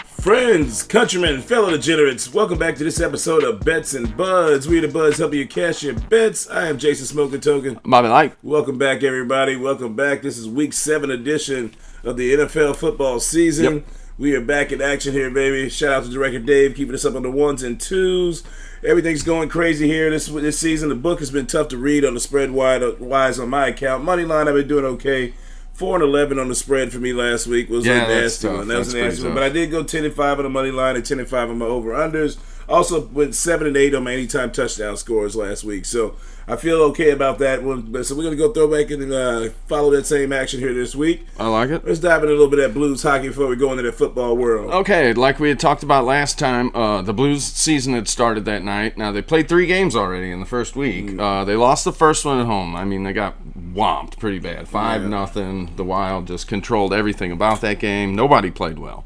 Friends, countrymen, fellow degenerates, welcome back to this episode of Bets and Buds. We the Buds helping you cash your bets. I am Jason Smoking Token. Bobby Light. Welcome back, everybody. Welcome back. This is Week 7 edition of the NFL football season. Yep. We are back in action here, baby. Shout out to Director Dave, keeping us up on the ones and twos. Everything's going crazy here this season. The book has been tough to read on the spread wise on my account. Money line, I've been doing okay. 4-11 on the spread for me last week was a nasty one. That was a nasty one. But I did go 10-5 on the money line and 10-5 on my over-unders. Also went 7-8 on my anytime touchdown scores last week. So I feel okay about that one. So we're going to go throw back and follow that same action here this week. I like it. Let's dive into a little bit of that Blues hockey before we go into the football world. Okay, like we had talked about last time, the Blues season had started that night. Now, they played 3 games already in the first week. They lost the first one at home. I mean, they got whomped pretty bad. 5-0. The Wild just controlled everything about that game. Nobody played well.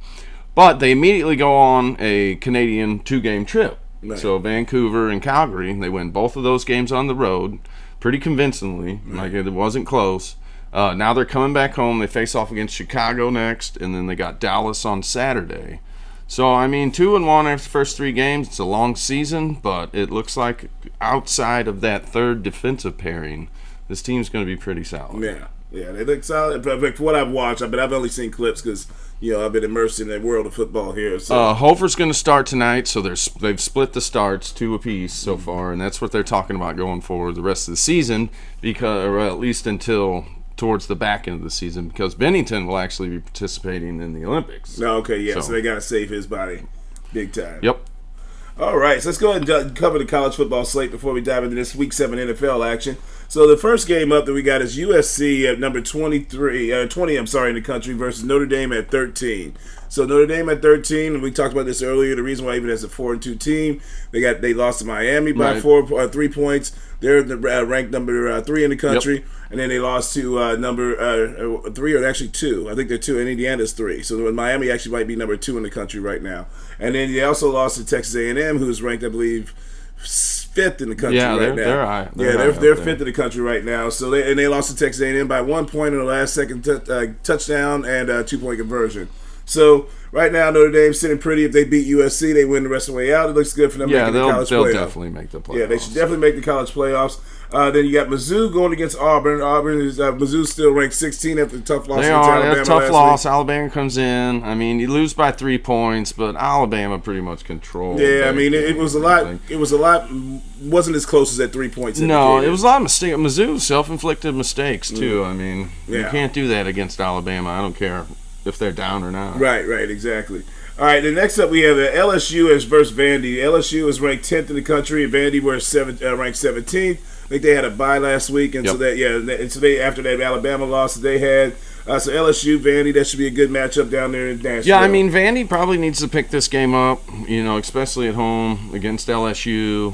But they immediately go on a Canadian 2-game trip. Right. So Vancouver and Calgary, they win both of those games on the road pretty convincingly. Right. Like it wasn't close. Now they're coming back home. They face off against Chicago next, and then they got Dallas on Saturday. So, I mean, 2-1 after the first 3 games. It's a long season, but it looks like outside of that third defensive pairing, this team's going to be pretty solid. Yeah, they look solid. But for what I've watched, I've only seen clips because, I've been immersed in the world of football here. So. Hofer's going to start tonight, so they've split the starts 2 apiece so far, and that's what they're talking about going forward the rest of the season, or at least until towards the back end of the season, because Bennington will actually be participating in the Olympics. So they got to save his body big time. Yep. All right, so let's go ahead and cover the college football slate before we dive into this Week 7 NFL action. So the first game up that we got is USC at number 20 in the country versus Notre Dame at 13. So Notre Dame at 13, and we talked about this earlier. The reason why even as a 4-2 team, they lost to Miami by 3 points. They're ranked number 3 in the country, and then they lost to number 3 or actually 2. I think they're 2, and Indiana's 3. So Miami actually might be number 2 in the country right now. And then they also lost to Texas A&M, who's ranked, I believe, 5th in the country right now. They're high. They're 5th in the country right now. So they lost to Texas A&M by 1 point in the last second touchdown and 2-point conversion. So right now Notre Dame's sitting pretty. If they beat USC, they win the rest of the way out. It looks good for them making the college playoffs. They'll definitely make the playoffs. Yeah, they should definitely make the college playoffs. Then you got Mizzou going against Auburn. Mizzou's still ranked 16 after the tough loss against Alabama. They are. Tough loss. Alabama comes in. I mean, you lose by 3 points, but Alabama pretty much controlled. Yeah, I mean, it was a lot. It was a lot. Wasn't as close as that 3 points. No, it was a lot of mistakes. Mizzou self-inflicted mistakes too. I mean, you can't do that against Alabama. I don't care if they're down or not. Right, exactly. All right, then next up we have LSU versus Vandy. LSU is ranked 10th in the country, and Vandy was ranked 17th. I think they had a bye last week, and so they after that Alabama loss that they had. So LSU, Vandy, that should be a good matchup down there in Nashville. Yeah, I mean, Vandy probably needs to pick this game up, especially at home against LSU,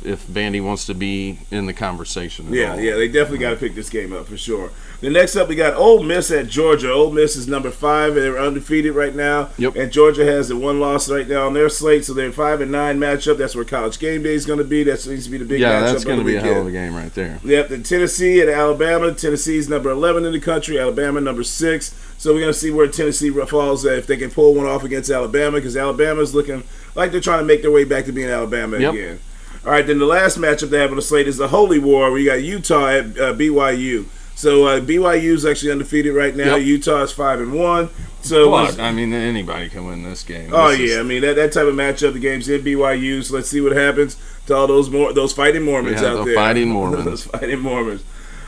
if Vandy wants to be in the conversation at all. Yeah, they definitely got to pick this game up for sure. The next up, we got Ole Miss at Georgia. Ole Miss is number 5, and they're undefeated right now. Yep. And Georgia has the 1 loss right now on their slate, so they're 5-9 matchup. That's where College Game Day is going to be. That needs to be the big matchup. Yeah, that's going to be a hell of a game right there. Yep, the Tennessee at Alabama. Tennessee's number 11 in the country. Alabama number 6. So we're going to see where Tennessee falls if they can pull one off against Alabama, because Alabama's looking like they're trying to make their way back to being Alabama again. All right, then the last matchup they have on the slate is the Holy War. We got Utah at BYU. So BYU is actually undefeated right now. Yep. Utah is 5-1. So I mean, anybody can win this game. I mean that type of matchup. The game's in BYU. So let's see what happens to all those fighting Mormons out there. Fighting Mormons. Those fighting Mormons.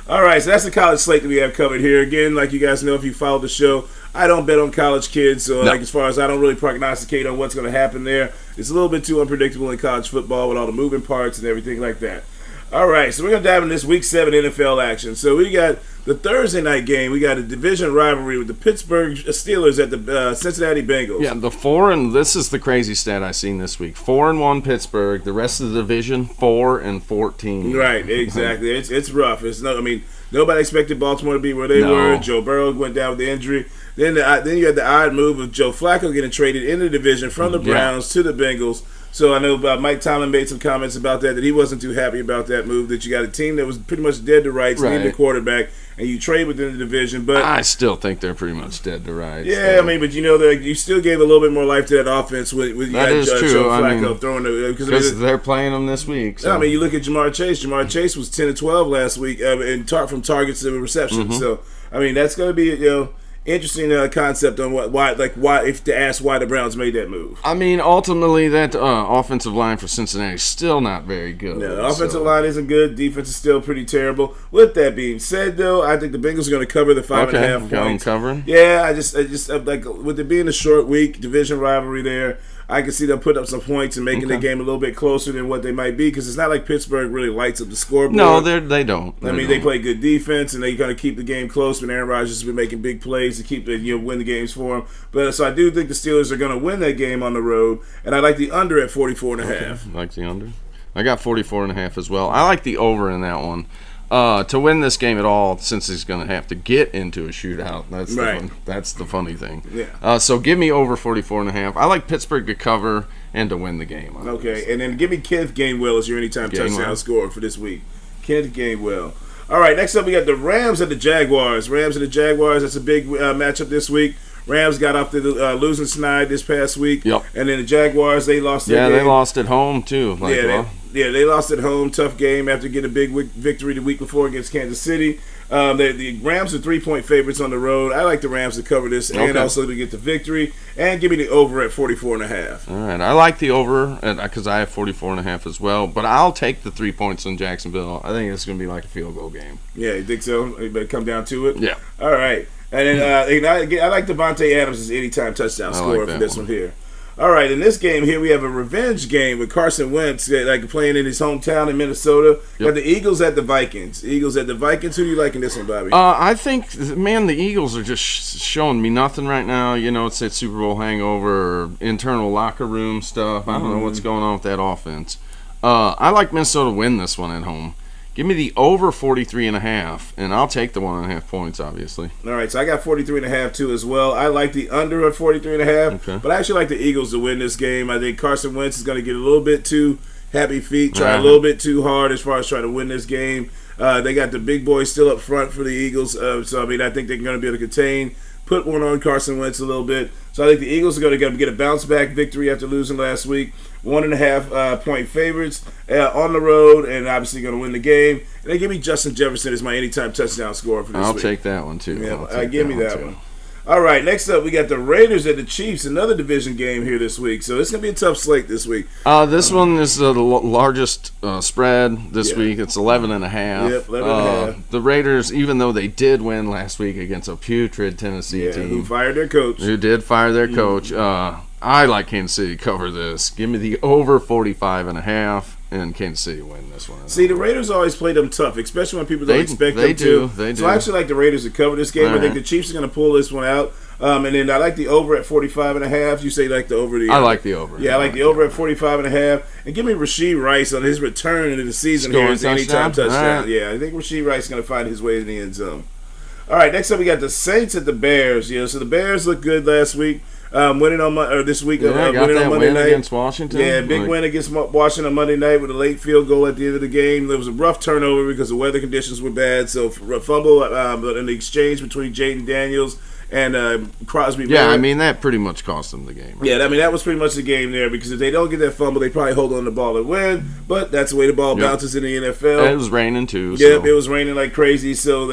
All right, so that's the college slate that we have covered here. Again, like you guys know, if you follow the show, I don't bet on college kids. So as far as I don't really prognosticate on what's going to happen there. It's a little bit too unpredictable in college football with all the moving parts and everything like that. All right, so we're going to dive into this Week 7 NFL action. So we got the Thursday night game. We got a division rivalry with the Pittsburgh Steelers at the Cincinnati Bengals. Yeah, this is the crazy stat I seen this week. 4-1 Pittsburgh. The rest of the division 4-14. Right, exactly. It's rough. Nobody expected Baltimore to be where they were. Joe Burrow went down with the injury. Then you had the odd move of Joe Flacco getting traded in the division from the Browns to the Bengals. So I know Mike Tomlin made some comments about that he wasn't too happy about that move, that you got a team that was pretty much dead to rights, needed a quarterback, and you trade within the division. But I still think they're pretty much dead to rights. Yeah, I mean, but you still gave a little bit more life to that offense with you that had is true. Joe Flacco throwing because they're playing them this week. So. I mean, you look at Jamar Chase. Jamar Chase was 10-12 last week from targets to receptions. So I mean, that's going to be interesting concept on why if to ask why the Browns made that move. I mean, ultimately, that offensive line for Cincinnati is still not very good. No, the offensive line isn't good. Defense is still pretty terrible. With that being said, though, I think the Bengals are going to cover the 5.5 points. Covering? Yeah, I just like with it being a short week, division rivalry there. I can see them putting up some points and making the game a little bit closer than what they might be, because it's not like Pittsburgh really lights up the scoreboard. No, they don't. They play good defense, and they kind of keep the game close. But Aaron Rodgers has been making big plays to keep win the games for them. But so I do think the Steelers are going to win that game on the road, and I like the under at 44.5. Okay. Like the under. I got 44.5 as well. I like the over in that one. To win this game at all, since he's going to have to get into a shootout. That's the funny thing. Yeah. So give me over 44.5. I like Pittsburgh to cover and to win the game. Obviously. Okay, and then give me Kenneth Gainwell as your anytime touchdown scorer for this week. Kenneth Gainwell. All right, next up we got the Rams and the Jaguars. That's a big matchup this week. Rams got off the losing snide this past week. Yep. And then the Jaguars, they lost their game. They lost at home, too. They lost at home. Tough game after getting a big victory the week before against Kansas City. The Rams are 3-point favorites on the road. I like the Rams to cover this and also to get the victory. And give me the over at 44.5. All right. I like the over because I have 44.5 as well. But I'll take the 3 points in Jacksonville. I think it's going to be like a field goal game. Yeah, you think so? You better come down to it? Yeah. All right. And then I like Devontae Adams as anytime touchdown scorer for this one here. All right, in this game here, we have a revenge game with Carson Wentz playing in his hometown in Minnesota. Got the Eagles at the Vikings. Who do you like in this one, Bobby? I think, the Eagles are just showing me nothing right now. It's that Super Bowl hangover or internal locker room stuff. I don't know what's going on with that offense. I like Minnesota to win this one at home. Give me the over 43.5, and I'll take the 1.5 points, obviously. All right, so I got 43.5 too as well. I like the under at 43.5, but I actually like the Eagles to win this game. I think Carson Wentz is going to get a little bit too happy feet, try a little bit too hard as far as trying to win this game. They got the big boys still up front for the Eagles, so I think they're going to be able to put one on Carson Wentz a little bit. So I think the Eagles are going to get a bounce-back victory after losing last week. 1.5 point favorites on the road, and obviously going to win the game. And they give me Justin Jefferson as my anytime touchdown scorer for this week. I'll take that one, too. Yeah, give me that one. All right, next up, we got the Raiders at the Chiefs, another division game here this week. So it's going to be a tough slate this week. This one is the largest spread this week. It's 11.5. Yep, 11.5. The Raiders, even though they did win last week against a putrid Tennessee team. Who fired their coach. Who did fire their coach. I like Kansas City to cover this. Give me the over 45.5. And Kansas City win this one. See, the Raiders always play them tough, especially when people don't expect them to. They do. So I actually like the Raiders to cover this game. I think the Chiefs are going to pull this one out. And then I like the over at 45.5. You say you like the over? I like the over. Yeah, I like the over at 45.5. And give me Rashee Rice on his return into the season here as anytime touchdown. Right. Yeah, I think Rashee Rice is going to find his way in the end zone. All right, next up we got the Saints at the Bears. So the Bears looked good last week. Winning on this week, winning on Monday night against Washington. Yeah, big win against Washington on Monday night with a late field goal at the end of the game. There was a rough turnover because the weather conditions were bad. So a fumble in the exchange between Jaden Daniels and Crosby. Yeah, I mean that pretty much cost them the game. Right? Yeah, I mean that was pretty much the game there, because if they don't get that fumble, they probably hold on the ball and win. But that's the way the ball bounces in the NFL. And it was raining too. Yeah, it was raining like crazy. So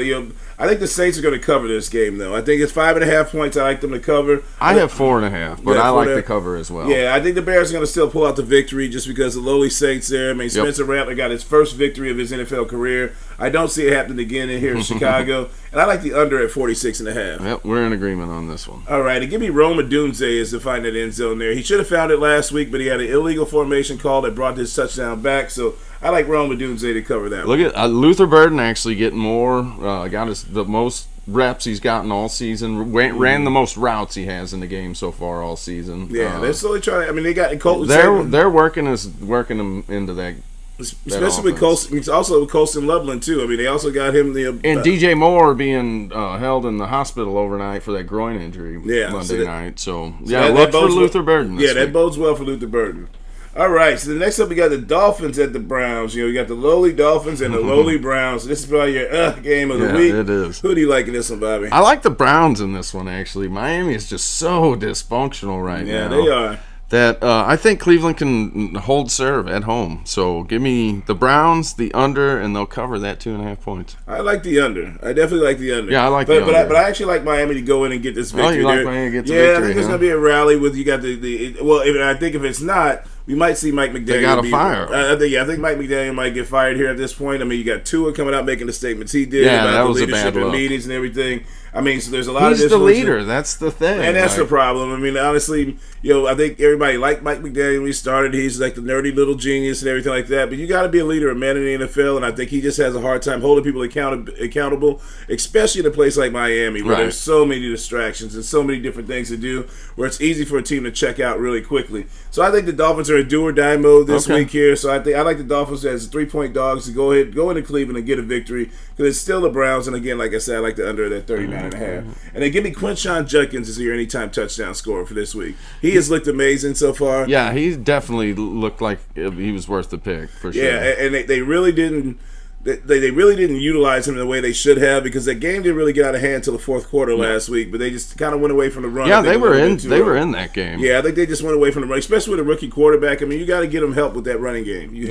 I think the Saints are going to cover this game, though. I think it's 5.5 points. I like them to cover. I have 4.5, but I like the cover as well. Yeah, I think the Bears are going to still pull out the victory just because the lowly Saints there. I mean, Spencer Rattler got his first victory of his NFL career. I don't see it happening again in here in Chicago. And I like the under at 46.5. Yep, we're in agreement on this one. All right, and give me Rome Odunze as to find that end zone there. He should have found it last week, but he had an illegal formation call that brought his touchdown back. So I like Rome Odunze to cover that one. Look at Luther Burden actually getting more. Got the most reps he's gotten all season. Ran the most routes he has in the game so far all season. Yeah, they're slowly trying. I mean, they got Colton. They're working him into that. Especially with Colston, also with Colston Loveland too. I mean, they also got him and DJ Moore being held in the hospital overnight for that groin injury Monday night. So look for Luther Burden. That bodes well for Luther Burden. All right, so the next up we got the Dolphins at the Browns. We got the lowly Dolphins and the lowly Browns. This is probably your game of the week. It is. Who do you like in this one, Bobby? I like the Browns in this one, actually. Miami is just so dysfunctional right now. Yeah, they are. That I think Cleveland can hold serve at home. So give me the Browns, the under, and they'll cover that 2.5 points. I like the under. I definitely like the under. Yeah, I like the under. But I actually like Miami to go in and get this victory. Oh, you like Miami to get the victory? victory? I think there's going to be a rally with you got I think if it's not, we might see Mike McDaniel. They got to fire. I think Mike McDaniel might get fired here at this point. I mean, you got Tua coming out making the statements he did about the leadership and meetings and everything. I mean, so there's a lot of He's the leader. That's the thing. And that's the problem. I mean, honestly, I think everybody liked Mike McDaniel when he started. He's like the nerdy little genius and everything like that. But you got to be a leader, a man in the NFL, and I think he just has a hard time holding people accountable, especially in a place like Miami where there's so many distractions and so many different things to do where it's easy for a team to check out really quickly. So I think the Dolphins are in do or die mode this week here. So I like the Dolphins as 3-point dogs to go into Cleveland and get a victory because it's still the Browns. And again, like I said, I like the under that 39.5. And then give me Quinshon Judkins as your anytime touchdown scorer for this week. He has looked amazing so far. Yeah, he definitely looked like he was worth the pick for sure. Yeah, and they really didn't. They really didn't utilize him the way they should have because that game didn't really get out of hand until the fourth quarter last week. But they just kind of went away from the run. Yeah, they were in that game. Yeah, I think they just went away from the run, especially with a rookie quarterback. I mean, you got to get him help with that running game. You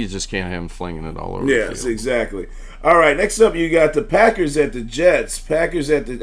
just can't have him flinging it all over. Yes, the field. Exactly. All right, next up you got the Packers at the Jets. Panthers at the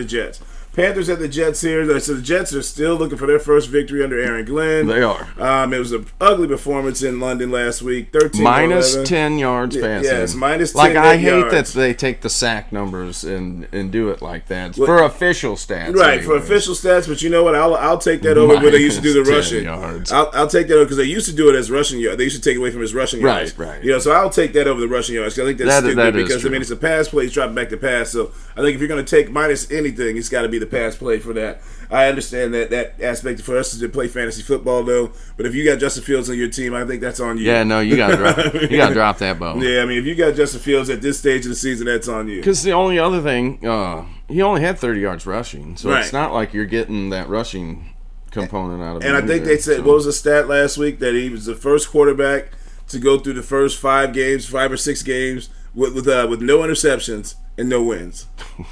Jets. Panthers at the Jets here. So the Jets are still looking for their first victory under Aaron Glenn. They are. It was an ugly performance in London last week. 13 minus 10 yards passing. Yes, minus 10 yards. I hate yards. that they take the sack numbers and do it like that. For official stats. Right, anyways. for official stats. But you know what? I'll take that over where they used to do the rushing. Yards. I'll take that over because they used to do it as rushing yards. They used to take away from his rushing yards. Right. So I'll take that over the rushing yards. I think that's stupid because true. it's a pass play. He's dropping back to pass. So I think if you're going to take minus anything, it's got to be the pass play for that. I understand that aspect for us to play fantasy football though. But if you got Justin Fields on your team, I think that's on you. Yeah, no, you got to drop that ball. Yeah, I mean, if you got Justin Fields at this stage of the season, that's on you. Because the only other thing, he only had 30 yards rushing, so it's not like you're getting that rushing component out of it. And I think they said, what was the stat last week? That he was the first quarterback to go through the first 5 or 6 games with no interceptions and no wins.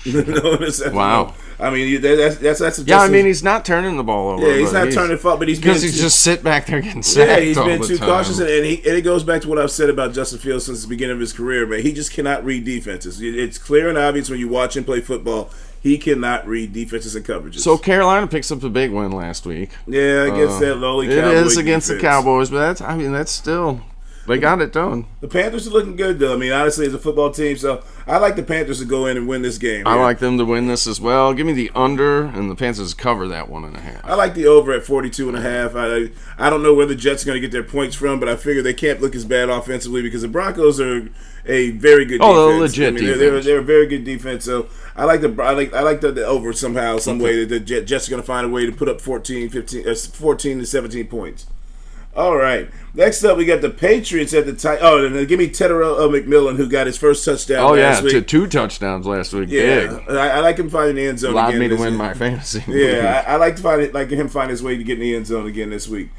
No interceptions. Wow. I mean, that's yeah. I mean, he's not turning the ball over. Yeah, he's not turning the ball, but he's just sit back there getting sacked. Yeah, he's been all too the time. cautious, and it goes back to what I've said about Justin Fields since the beginning of his career. Man, he just cannot read defenses. It's clear and obvious when you watch him play football. He cannot read defenses and coverages. So Carolina picks up the big win last week. Yeah, against that lowly Cowboys. It is against the Cowboys, but that's still. They got it done. The Panthers are looking good, though. I mean, honestly, as a football team, so I like the Panthers to go in and win this game. I like them to win this as well. Give me the under, and the Panthers cover that 1.5. I like the over at 42.5. I don't know where the Jets are going to get their points from, but I figure they can't look as bad offensively because the Broncos are a very good defense. Oh, they're legit defense. They're a very good defense. So I like the over somehow, some way. That the Jets are going to find a way to put up 14 to 17 points. All right. Next up, we got the Patriots at the time. Oh, and then give me Tedero McMillan, who got his first touchdown last week. 2 touchdowns last week. Yeah, big. I like him finding the end zone Allowed again. me to win my fantasy. Yeah, I like him find his way to get in the end zone again this week.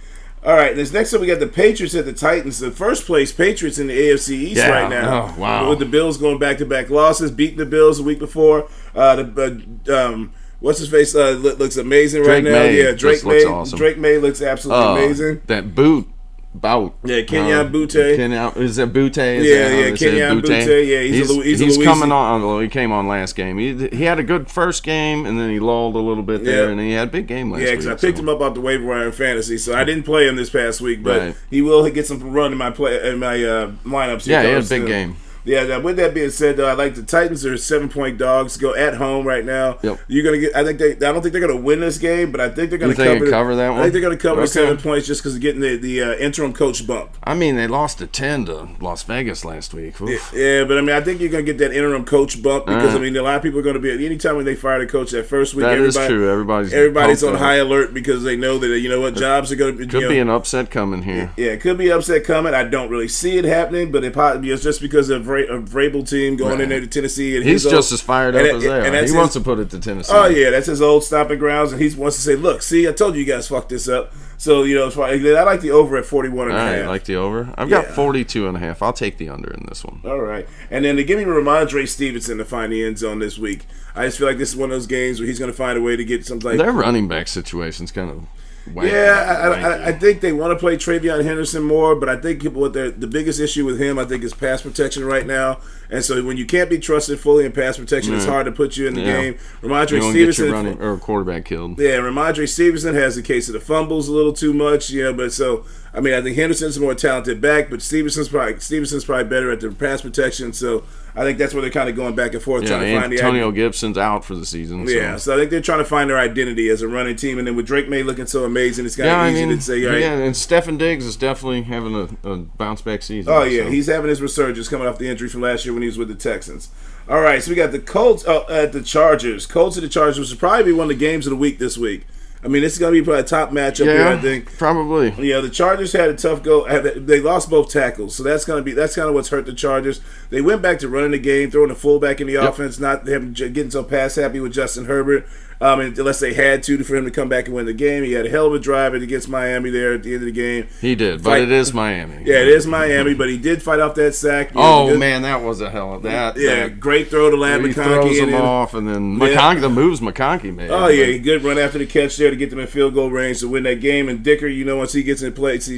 All right, next up we got the Patriots at the Titans. The first place Patriots in the AFC East right now. Oh, wow. With the Bills going back-to-back losses, beating the Bills the week before. What's his face? Looks amazing right now. May Drake May. looks awesome. Drake May looks absolutely amazing. That boot. Yeah, Kenyon Butte. Is that Butte? Kenyon Butte. Yeah, he's coming on. Well, he came on last game. He had a good first game, and then he lulled a little bit there, and then he had a big game last week. Yeah, because I picked him up off the waiver wire in fantasy, so I didn't play him this past week, but he will get some run in my lineups. Yeah, he had a big game. Yeah. With that being said, though, I like the Titans are 7-point dogs. Go at home right now. Yep. You're gonna get. I don't think they're gonna win this game, but I think they're gonna cover that one. I think they're gonna cover the 7 points just because of getting the interim coach bump. I mean, they lost to 10 to Las Vegas last week. Yeah, but I mean, I think you're gonna get that interim coach bump because I mean, a lot of people are gonna be. Anytime when they fire the coach that first week, that is true. Everybody's on high alert because they know that jobs are gonna be. Could be an upset coming here. Yeah, it could be an upset coming. I don't really see it happening, but it's just because of Vrabel team going in there to Tennessee, and he's just as fired up as they are. He wants to put it to Tennessee. Oh yeah, that's his old stomping grounds, and he wants to say, "Look, see, I told you guys fucked this up." So, I like the over at 41 and a half. All right, like the over. I've got 42.5. I'll take the under in this one. All right. And then to give me Ramondre Stevenson to find the end zone this week. I just feel like this is one of those games where he's going to find a way to get something. Their running back situation's kind of wanky. Yeah, I think they want to play Travion Henderson more, but I think the biggest issue with him, I think, is pass protection right now. And so when you can't be trusted fully in pass protection, it's hard to put you in the game. Ramondre Stevenson, get your running or quarterback killed. Yeah, Ramondre Stevenson has the case of the fumbles a little too much, but so I think Henderson's a more talented back, but Stevenson's probably better at the pass protection. So I think that's where they're kind of going back and forth trying to find the Antonio Gibson's out for the season. Yeah, so I think they're trying to find their identity as a running team, and then with Drake May looking so amazing, it's kind of easy to say, right? Yeah, and Stephen Diggs is definitely having a bounce back season. Oh yeah, he's having his resurgence coming off the injury from last year when he was with the Texans. All right, so we got the Colts at the Chargers. Colts at the Chargers, which will probably be one of the games of the week this week. This is going to be probably a top matchup here, I think. Probably. Yeah, the Chargers had a tough go. They lost both tackles, so that's kind of what's hurt the Chargers. They went back to running the game, throwing the fullback in the offense, not getting so pass happy with Justin Herbert. Unless they had to for him to come back and win the game. He had a hell of a drive against Miami there at the end of the game. He did, but it is Miami. Yeah, it is Miami, but he did fight off that sack. Man, that was a hell of that. Yeah, great throw to Lamb McConkey. He throws him off, and then the moves McConkey made. Oh, yeah, good run after the catch there to get them in field goal range to win that game. And Dicker, once he gets in play, he's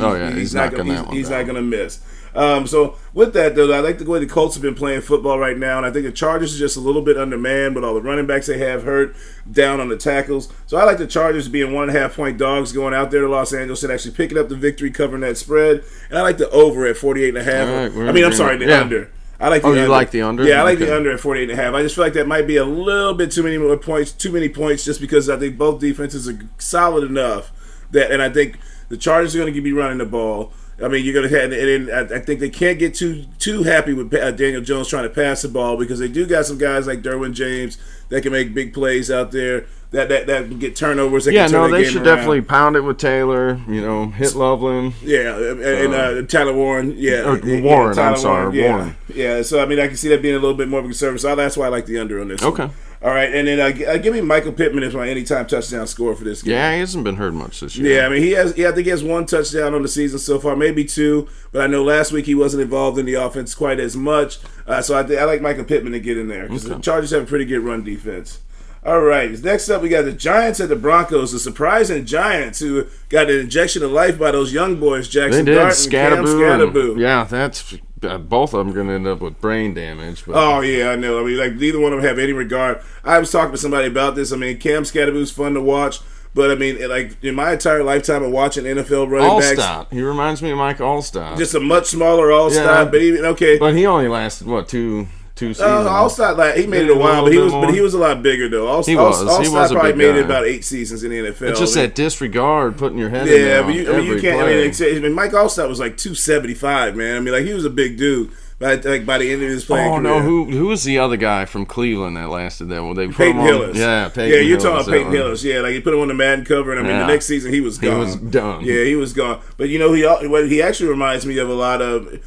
not going to miss. So with that, though, I like the way the Colts have been playing football right now, and I think the Chargers are just a little bit undermanned with all the running backs they have hurt, down on the tackles. So I like the Chargers being 1.5-point dogs going out there to Los Angeles and actually picking up the victory, covering that spread. And I like the over at 48.5. Right, the under. I like the under. You like the under? Yeah, I like the under at 48.5. I just feel like that might be a little bit too many points, just because I think both defenses are solid enough and I think the Chargers are going to be running the ball. You're going to have, and I think they can't get too happy with Daniel Jones trying to pass the ball, because they do got some guys like Derwin James that can make big plays out there, that can get turnovers. They should definitely pound it with Taylor. Hit Loveland. Yeah, and Tyler Warren. Yeah, Warren. I'm sorry, Warren. Yeah. So I can see that being a little bit more of a concern. So that's why I like the under on this. Okay. One. All right, and then give me Michael Pittman as my anytime touchdown scorer for this game. Yeah, he hasn't been hurt much this year. Yeah, he has. Yeah, I think he has one touchdown on the season so far, maybe two. But I know last week he wasn't involved in the offense quite as much. So I like Michael Pittman to get in there, because the Chargers have a pretty good run defense. All right, next up we got the Giants at the Broncos, the surprising Giants who got an injection of life by those young boys, Jackson Dart and Cam Scatterboo. Yeah, that's both of them going to end up with brain damage. But. Oh, yeah, I know. Neither one of them have any regard. I was talking to somebody about this. Cam Scatterboo's fun to watch. But, in my entire lifetime of watching NFL running backs. Allstott. He reminds me of Mike Allstott. Just a much smaller Allstott. Yeah, but he only lasted, two seasons? Allstott, he made it a while, but he was a lot bigger, though. Allstott probably made it about 8 seasons in the NFL. It's just that disregard, putting your head in there. Yeah, you can't. Mike Allstott was 275, man. He was a big dude. By the end of his playing career. No, who was the other guy from Cleveland that lasted that? Well, they put Peyton Hillis. Yeah, Peyton Hillis. Yeah, you're talking about Peyton Hillis. Yeah, you put him on the Madden cover, and the next season he was gone. He was done. Yeah, he was gone. But what he actually reminds me of a lot of,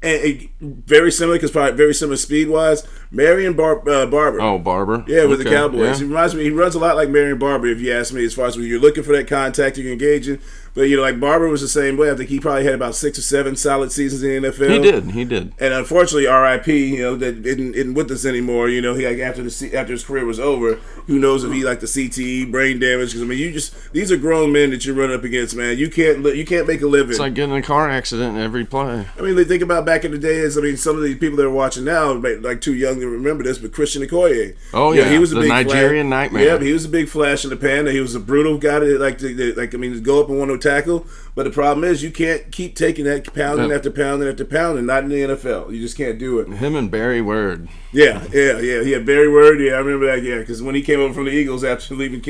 very similar, because probably very similar speed-wise, Marion Barber. Oh, Barber. Yeah, with the Cowboys. Yeah. He reminds me. He runs a lot like Marion Barber, if you ask me, as far as when you're looking for that contact, you're engaging. But Barber was the same way. I think he probably had about 6 or 7 solid seasons in the NFL. He did. And unfortunately, R.I.P. That isn't with us anymore. After his career was over, who knows if he the CTE, brain damage? Because these are grown men that you're running up against, man. You can't make a living. It's like getting in a car accident every play. They think about back in the days. Some of these people that are watching now, too young to remember this, but Christian Okoye. Oh yeah, he was a big Nigerian nightmare. Yeah, he was a big flash in the pan. He was a brutal guy to go up and want to tackle. But the problem is, you can't keep taking that pounding after pounding after pounding. Not in the NFL. You just can't do it. Him and Barry Word. Yeah. He had Barry Word. Yeah, I remember that. Yeah, because when he came over from the Eagles after leaving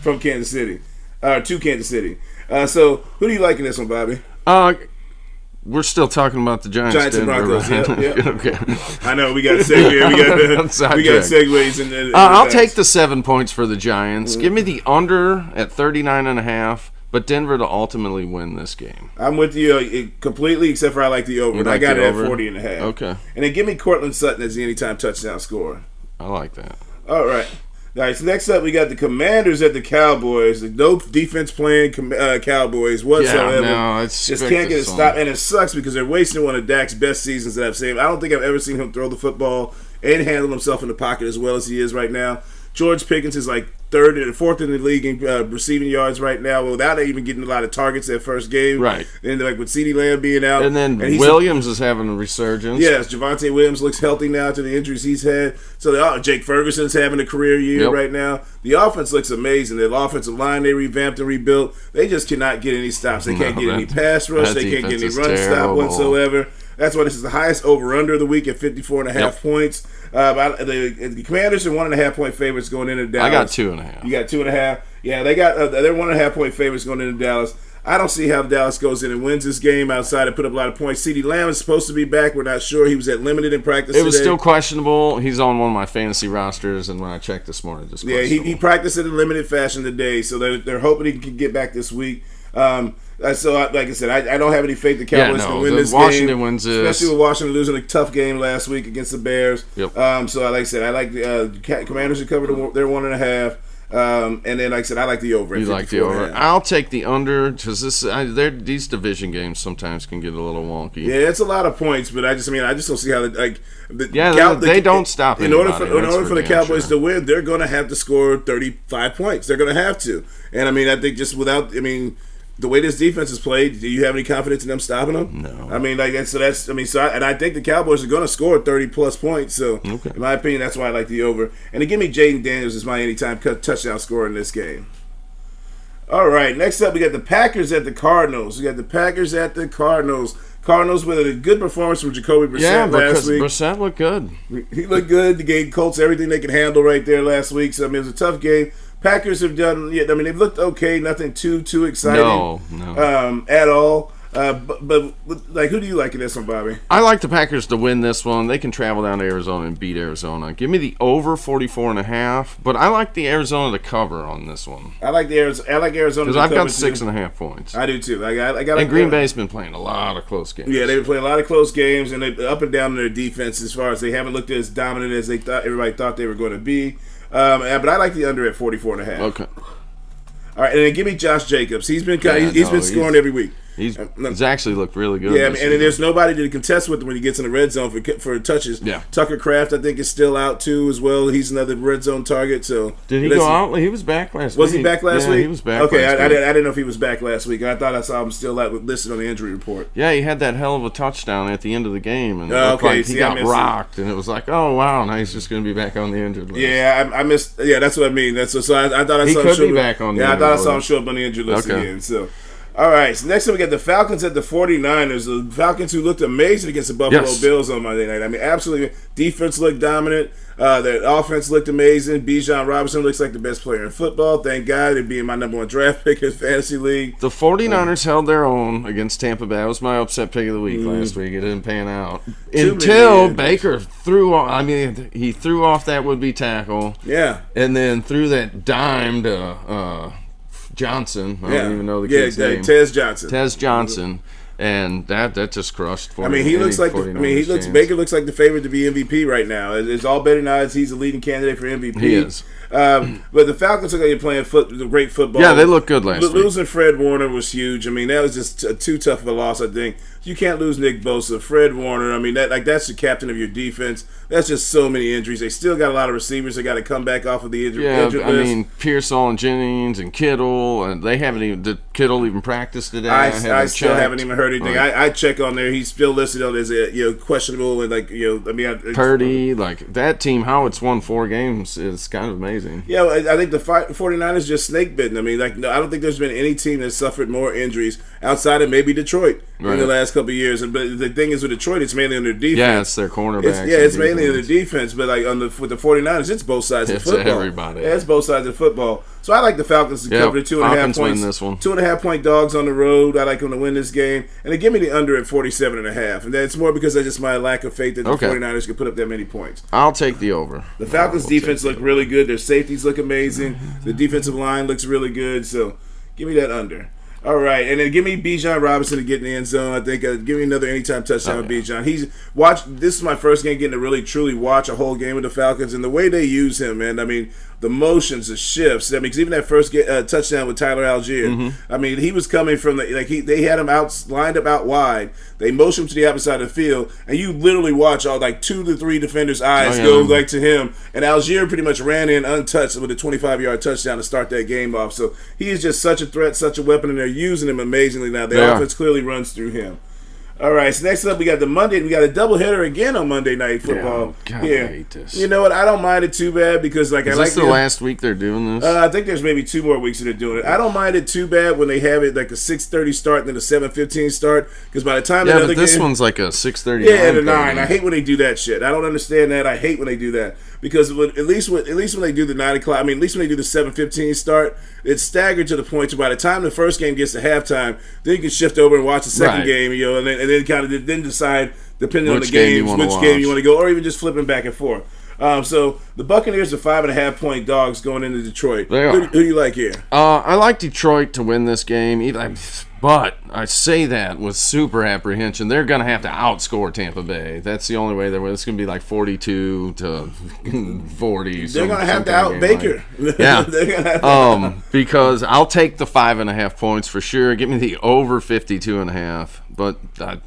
from Kansas City, to Kansas City. So who do you like in this one, Bobby? We're still talking about the Giants and Broncos. Right? Yeah. Okay. I know we got a segue. We got segues in I'll take the 7 points for the Giants. Give me the under at 39.5. But Denver to ultimately win this game. I'm with you completely, except for I like the over. I got it at 40.5. Okay. And then give me Cortland Sutton as the anytime touchdown scorer. I like that. All right. All right, so next up we got the Commanders at the Cowboys. No defense playing Cowboys whatsoever. Yeah, no, it's just can't get it stopped, and it sucks because they're wasting one of Dak's best seasons that I've seen. I don't think I've ever seen him throw the football and handle himself in the pocket as well as he is right now. George Pickens is like fourth in the league in receiving yards right now without even getting a lot of targets that first game. Right. And like with CeeDee Lamb being out. And then Williams is having a resurgence. Yes, Javonte Williams looks healthy now to the injuries he's had. So Jake Ferguson's having a career year right now. The offense looks amazing. The offensive line they revamped and rebuilt. They just cannot get any stops. They can't get any pass rush. They can't get any run stop whatsoever. That's why this is the highest over-under of the week at 54.5 points. The Commanders are 1.5-point favorites going into Dallas. I got 2.5. You got 2.5. Yeah, they're 1.5-point favorites going into Dallas. I don't see how Dallas goes in and wins this game outside of put up a lot of points. CeeDee Lamb is supposed to be back. We're not sure. He was at limited in practice It was today. still questionable. He's on one of my fantasy rosters, and when I checked this morning, just questionable. He practiced in a limited fashion today, so they're hoping he can get back this week. So, like I said, I don't have any faith the Cowboys can win this Washington game. wins this. Especially with Washington losing a tough game last week against the Bears. Yep. So, like I said, I like the Commanders to cover their 1.5. And then, like I said, I like the over. You like the over? I'll take the under because these division games sometimes can get a little wonky. Yeah, it's a lot of points, but I just don't see how they don't stop. In order for the Cowboys to win, they're going to have to score 35 points. They're going to have to, and I think just without, the way this defense is played, do you have any confidence in them stopping them? No. I think the Cowboys are going to score 30-plus points. So, in my opinion, that's why I like the over. And to give me Jaden Daniels as my anytime touchdown scorer in this game. All right, next up we got the Packers at the Cardinals. Cardinals with a good performance from Jacoby Brissett last week. Brissett looked good. He looked good. He gave Colts everything they could handle right there last week. So, it was a tough game. Packers have done. Yeah, they've looked okay. Nothing too exciting. No. At all. But who do you like in this one, Bobby? I like the Packers to win this one. They can travel down to Arizona and beat Arizona. Give me the over 44.5. But I like the Arizona to cover on this one. I like Arizona because I've got 6.5 points. I do too. And Green Bay's been playing a lot of close games. Yeah, they've been playing a lot of close games, and they're up and down in their defense as far as they haven't looked as dominant as everybody thought they were going to be. But I like the under at 44.5. Okay. All right, and then give me Josh Jacobs. He's been scoring every week. He's actually looked really good. Yeah, and there's nobody to contest with him when he gets in the red zone for touches. Yeah. Tucker Kraft, I think, is still out too as well. He's another red zone target. So did he go out? He was back last week. Was he back last week? He was back. Okay, last I week. didn't know if he was back last week. I thought I saw him still listed on the injury report. Yeah, he had that hell of a touchdown at the end of the game, and he got rocked, and it was like, oh wow, now he's just going to be back on the injured list. Yeah, I missed. Yeah, that's what I mean. I thought I saw him could be back on the injured list. I thought I saw him show up on the injured list again. So. All right, so next up we got the Falcons at the 49ers. The Falcons who looked amazing against the Buffalo Bills on Monday night. Absolutely. Defense looked dominant. Their offense looked amazing. Bijan Robinson looks like the best player in football. Thank God they're being my number one draft pick in fantasy league. The 49ers held their own against Tampa Bay. That was my upset pick of the week last week. It didn't pan out. Until Baker threw off that would-be tackle. Yeah. And then threw that dime to Johnson. I don't even know the kid's name. Tez Johnson. And that just crushed for me. Baker looks like the favorite to be MVP right now. It's all betting odds. He's a leading candidate for MVP. He is. But the Falcons are going to be playing great football. Yeah, they looked good last week. Losing Fred Warner was huge. That was just too tough of a loss, I think. You can't lose Nick Bosa. Fred Warner, that's the captain of your defense. That's just so many injuries. They still got a lot of receivers that got to come back off of the injury list. Pearsall and Jennings and Kittle, and they haven't even – did Kittle even practice today? I still haven't even heard anything. Right. I check on there. He's still listed on as questionable and Purdy, that team, how it's won 4 games is kind of amazing. Yeah, I think the 49ers just snake bitten. I don't think there's been any team that suffered more injuries outside of maybe Detroit in the last couple of years. But the thing is with Detroit, it's mainly on their defense. Yeah, it's their cornerbacks. It's mainly in the defense. But with the 49ers, it's both sides of football. Everybody. Yeah, it's both sides of football. So I like the Falcons to cover the 2.5 points. Win this one. 2.5-point dogs on the road. I like them to win this game. And they give me the under at 47.5. And that's more because of just my lack of faith that the 49ers can put up that many points. I'll take the over. The Falcons' defense look really good. Their safeties look amazing. The defensive line looks really good. So give me that under. All right, and then give me Bijan Robinson to get in the end zone. I think give me another anytime touchdown with Bijan. This is my first game getting to really truly watch a whole game with the Falcons, and the way they use him, man. the motions, the shifts. I mean, 'cause even that first touchdown with Tyler Algier, I mean, he was coming from they had him lined up out wide. They motioned him to the opposite side of the field, and you literally watch all 2 to 3 defenders' eyes go to him. And Algier pretty much ran in untouched with a 25-yard touchdown to start that game off. So he is just such a threat, such a weapon, and they're using him amazingly now. The offense clearly runs through him. All right, so next up we got a doubleheader again on Monday Night Football. God, I hate this. You know what? I don't mind it too bad because is this the last week they're doing this? I think there's maybe 2 more weeks that they're doing it. I don't mind it too bad when they have it like a 6:30 start and then a 7:15 start because by the time but this one's like a 6:30. Yeah, and a 9. I hate when they do that shit. I don't understand that. I hate when they do that because at least when they do the 9 o'clock, I mean, at least when they do the 7:15 start, it's staggered to the point where by the time the first game gets to halftime, then you can shift over and watch the second game, and then kind of decide depending on the games which game you want to go, or even just flipping back and forth. So the Buccaneers are 5.5-point dogs going into Detroit. They are. Who do you like here? I like Detroit to win this game, but I say that with super apprehension. They're going to have to outscore Tampa Bay. That's the only way they're. It's going to be like 42 to 40. They're going to have to out Baker. Yeah, they're going to have because I'll take the 5.5 points for sure. Give me the over 52.5. But I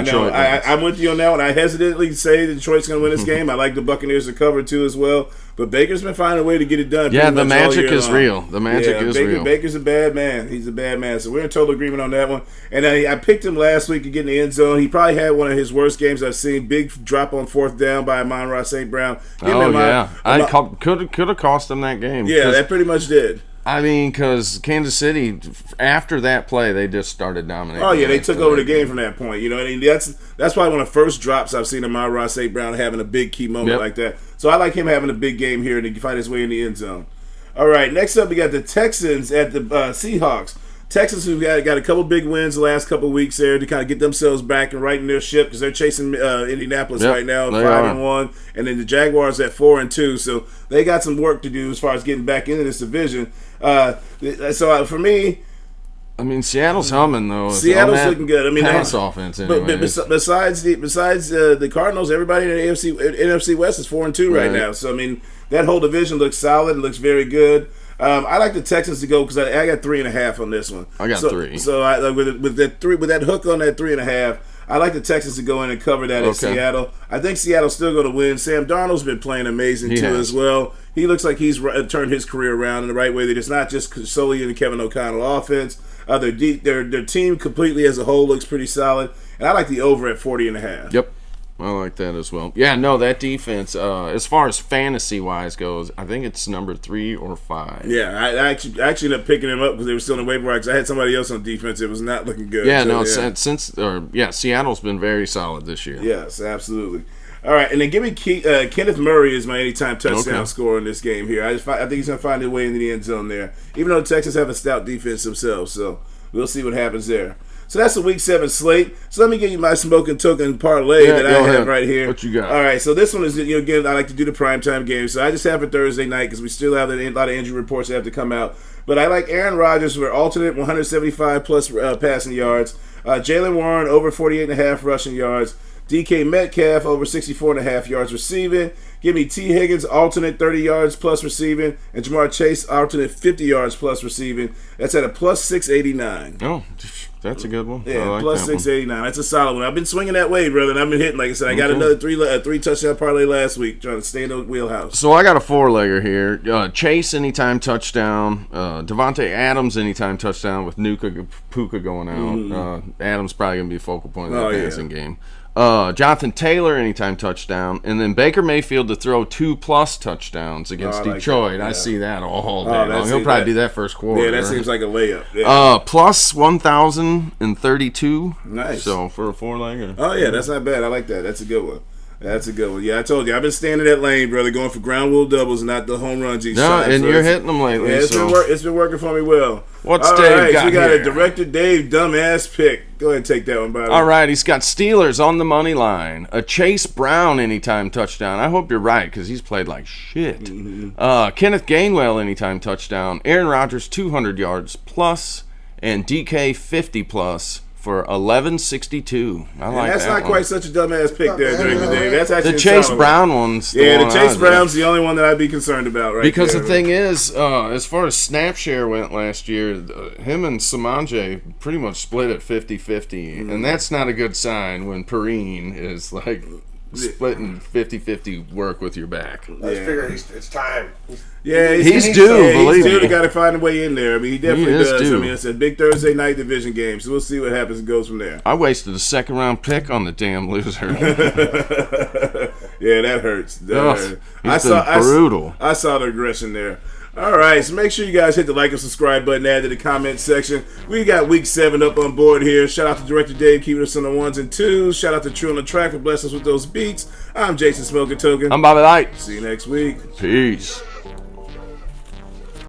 know. I'm with you on that one. I hesitantly say that Detroit's going to win this game. I like the Buccaneers to cover too as well. But Baker's been finding a way to get it done. Yeah, the magic is real. The magic is real. Baker's a bad man. He's a bad man. So we're in total agreement on that one. And I picked him last week to get in the end zone. He probably had one of his worst games I've seen. Big drop on 4th down by Amon-Ra St. Brown. I could have cost him that game. Yeah, that pretty much did. I mean, because Kansas City, after that play, they just started dominating. Oh, yeah, they took over the game from that point. You know, and that's probably one of the first drops I've seen of Amon-Ra St. Brown having a big key moment like that. So I like him having a big game here to find his way in the end zone. All right, next up we got the Texans at the Seahawks. Texans who got a couple big wins the last couple weeks there to kind of get themselves back and right in their ship because they're chasing Indianapolis right now 5-1, and then the Jaguars at 4-2. So they got some work to do as far as getting back into this division. So for me, I mean, Seattle's humming though. Seattle's looking good. I mean, pass offense. Anyway. But besides the Cardinals, everybody in the NFC West is 4-2 right now. So I mean, that whole division looks solid. It looks very good. I like the Texans to go because I got 3.5 on this one. I got 3. So with that hook on that 3.5, I like the Texans to go in and cover that at Seattle. I think Seattle's still going to win. Sam Darnold's been playing amazing as well. He looks like he's turned his career around in the right way. That it's not just solely in the Kevin O'Connell offense. Their team completely as a whole looks pretty solid, and I like the over at 40.5. Yep. I like that as well. Yeah, no, that defense, as far as fantasy-wise goes, I think it's number 3 or 5. Yeah, I actually ended up picking him up because they were still in the waiver wire because I had somebody else on defense. It was not looking good. Yeah, Seattle's been very solid this year. Yes, absolutely. All right, and then give me Kenneth Murray is my anytime touchdown scorer in this game here. I think he's going to find his way into the end zone there, even though the Texans have a stout defense themselves. So we'll see what happens there. So that's the Week 7 slate. So let me give you my smoking token parlay that I have right here. What you got? All right, so this one is, again, I like to do the primetime games. So I just have it Thursday night because we still have a lot of injury reports that have to come out. But I like Aaron Rodgers for alternate 175-plus passing yards. Jaylen Warren over 48.5 rushing yards. DK Metcalf over 64.5 yards receiving. Give me T. Higgins alternate 30 yards plus receiving, and Jamar Chase alternate 50 yards plus receiving. That's at a plus 689. Oh, that's a good one. Yeah, like plus 689. That's a solid one. I've been swinging that way, brother, and I've been hitting. Like I said, I got another three touchdown parlay last week, trying to stay in the wheelhouse. So I got a 4-legger here. Chase anytime touchdown. Devontae Adams anytime touchdown with Puka going out. Adams probably going to be a focal point of the passing game. Jonathan Taylor anytime touchdown, and then Baker Mayfield to throw 2+ touchdowns against Detroit. Like I see that all day long. He'll probably do that first quarter. Yeah, that seems like a layup. Yeah. Plus 1,032. Nice. So for a 4-legger. Oh yeah, that's not bad. I like that. That's a good one. Yeah, I told you. I've been staying in that lane, brother, going for ground rule doubles and not the home runs each time. And you're hitting them lately. Yeah, it's been working for me well. What's Dave got we got here? A Director Dave dumbass pick. Go ahead and take that one, buddy. All right, he's got Steelers on the money line. A Chase Brown anytime touchdown. I hope you're right because he's played like shit. Kenneth Gainwell anytime touchdown. Aaron Rodgers 200 yards plus, and DK 50+ for 11.62. I like that's that not one. quite such a dumbass pick there during the day. That's actually The Chase solid. Brown one's the Yeah, one the Chase I did. Brown's the only one that I'd be concerned about right Because there. the thing is, as far as snap share went last year, him and Samanje pretty much split at 50-50. And that's not a good sign when Perrine is like splitting 50-50 work with your back. I just figured it's time. Yeah, He's due, believe He's due me. to got to find a way in there. I mean, he definitely is does. due. I mean, it's a big Thursday night division game, so we'll see what happens and goes from there. I wasted a second-round pick on the damn loser. Yeah, that hurts. That Ugh, hurt. he's been brutal. I saw the aggression there. All right, so make sure you guys hit the like and subscribe button, add to the comment section. We got week 7 up on board here. Shout out to Director Dave keeping us on the 1s and 2s. Shout out to True on the Track for blessing us with those beats. I'm Jason Smoking Token. I'm Bobby Light. See you next week. Peace.